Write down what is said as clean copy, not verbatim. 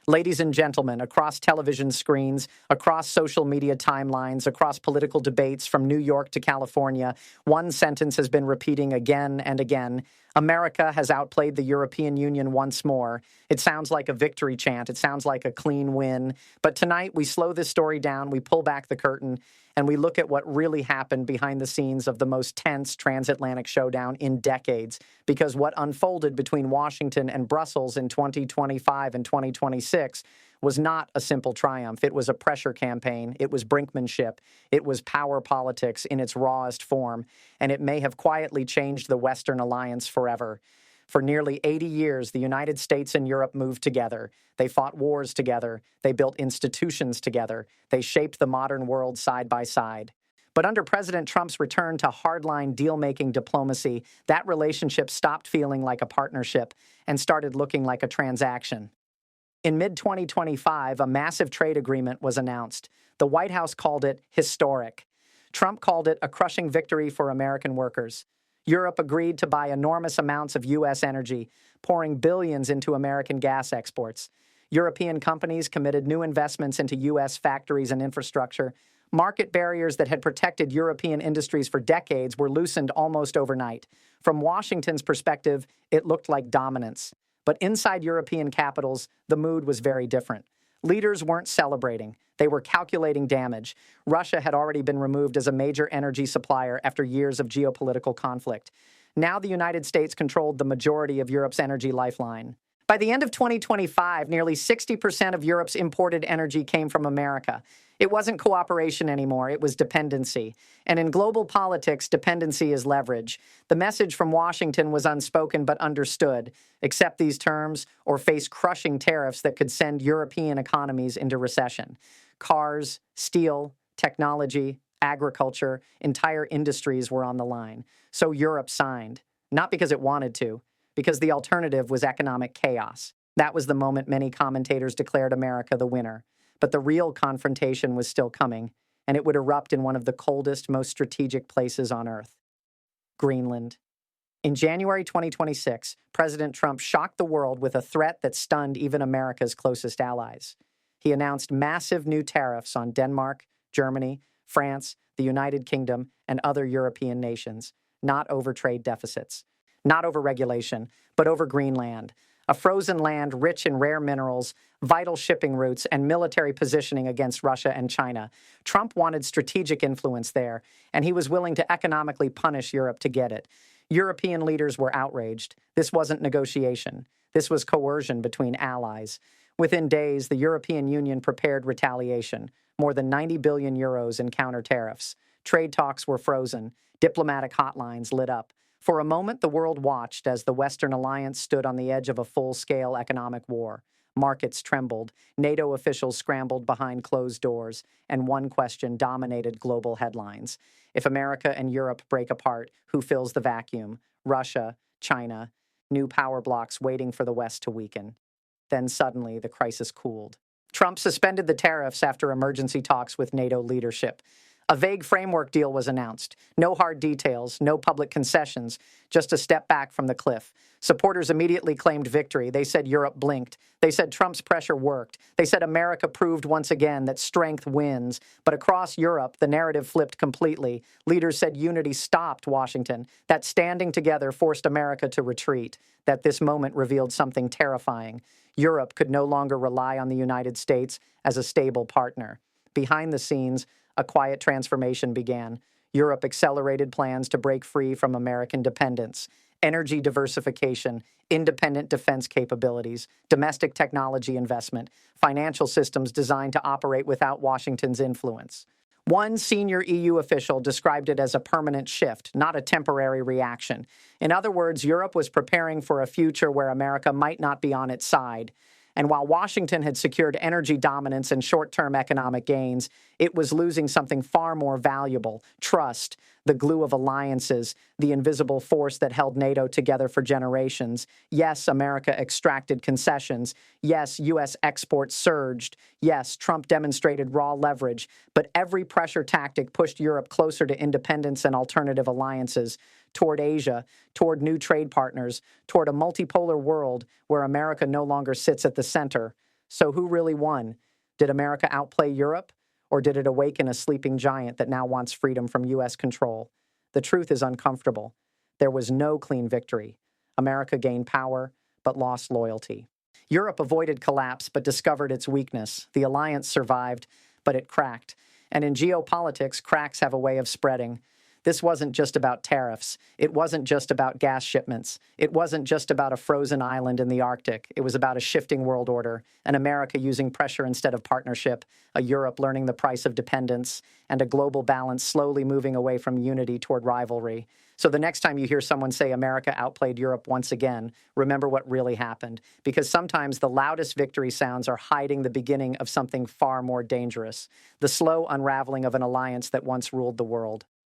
Ladies and gentlemen, across television screens, across social media timelines, across political debates from New York to California, one sentence has been repeating again and again. America has outplayed the European Union once more. It sounds like a victory chant. It sounds like a clean win. But tonight, we slow this story down, we pull back the curtain, and we look at what really happened behind the scenes of the most tense transatlantic showdown in decades. Because what unfolded between Washington and Brussels in 2025 and 2026 was not a simple triumph. It was a pressure campaign. It was brinkmanship. It was power politics in its rawest form. And it may have quietly changed the Western alliance forever. For nearly 80 years, the United States and Europe moved together. They fought wars together. They built institutions together. They shaped the modern world side by side. But under President Trump's return to hardline deal-making diplomacy, that relationship stopped feeling like a partnership and started looking like a transaction. In mid-2025, a massive trade agreement was announced. The White House called it historic. Trump called it a crushing victory for American workers. Europe agreed to buy enormous amounts of U.S. energy, pouring billions into American gas exports. European companies committed new investments into U.S. factories and infrastructure. Market barriers that had protected European industries for decades were loosened almost overnight. From Washington's perspective, it looked like dominance. But inside European capitals, the mood was very different. Leaders weren't celebrating. They were calculating damage. Russia had already been removed as a major energy supplier after years of geopolitical conflict. Now the United States controlled the majority of Europe's energy lifeline. By the end of 2025, nearly 60% of Europe's imported energy came from America. It wasn't cooperation anymore, it was dependency. And in global politics, dependency is leverage. The message from Washington was unspoken but understood. Accept these terms or face crushing tariffs that could send European economies into recession. Cars, steel, technology, agriculture, entire industries were on the line. So Europe signed, not because it wanted to, because the alternative was economic chaos. That was the moment many commentators declared America the winner. But the real confrontation was still coming, and it would erupt in one of the coldest, most strategic places on Earth, Greenland. In January 2026, President Trump shocked the world with a threat that stunned even America's closest allies. He announced massive new tariffs on Denmark, Germany, France, the United Kingdom, and other European nations, not over trade deficits, not over regulation, but over Greenland, a frozen land rich in rare minerals, vital shipping routes, and military positioning against Russia and China. Trump wanted strategic influence there, and he was willing to economically punish Europe to get it. European leaders were outraged. This wasn't negotiation. This was coercion between allies. Within days, the European Union prepared retaliation, more than 90 billion euros in counter tariffs. Trade talks were frozen. Diplomatic hotlines lit up. For a moment, the world watched as the Western alliance stood on the edge of a full-scale economic war. Markets trembled, NATO officials scrambled behind closed doors, and one question dominated global headlines. If America and Europe break apart, who fills the vacuum? Russia, China, new power blocks waiting for the West to weaken. Then suddenly, the crisis cooled. Trump suspended the tariffs after emergency talks with NATO leadership. A vague framework deal was announced. No hard details, no public concessions, just a step back from the cliff. Supporters immediately claimed victory. They said Europe blinked. They said Trump's pressure worked. They said America proved once again that strength wins. But across Europe, the narrative flipped completely. Leaders said unity stopped Washington, that standing together forced America to retreat, that this moment revealed something terrifying. Europe could no longer rely on the United States as a stable partner. Behind the scenes, a quiet transformation began. Europe accelerated plans to break free from American dependence. Energy diversification, independent defense capabilities, domestic technology investment, financial systems designed to operate without Washington's influence. One senior EU official described it as a permanent shift, not a temporary reaction. In other words, Europe was preparing for a future where America might not be on its side. And while Washington had secured energy dominance and short-term economic gains, it was losing something far more valuable: trust, the glue of alliances, the invisible force that held NATO together for generations. Yes, America extracted concessions. Yes, U.S. exports surged. Yes, Trump demonstrated raw leverage. But every pressure tactic pushed Europe closer to independence and alternative alliances, toward Asia, toward new trade partners, toward a multipolar world where America no longer sits at the center, So who really won? Did America outplay Europe? Or did it awaken a sleeping giant that now wants freedom from U.S. control? The truth is uncomfortable. There was no clean victory. America gained power, but lost loyalty. Europe avoided collapse, but discovered its weakness. The alliance survived, but it cracked. And in geopolitics, cracks have a way of spreading. This wasn't just about tariffs. It wasn't just about gas shipments. It wasn't just about a frozen island in the Arctic. It was about a shifting world order, an America using pressure instead of partnership, a Europe learning the price of dependence, and a global balance slowly moving away from unity toward rivalry. So the next time you hear someone say America outplayed Europe once again, remember what really happened. Because sometimes the loudest victory sounds are hiding the beginning of something far more dangerous, the slow unraveling of an alliance that once ruled the world.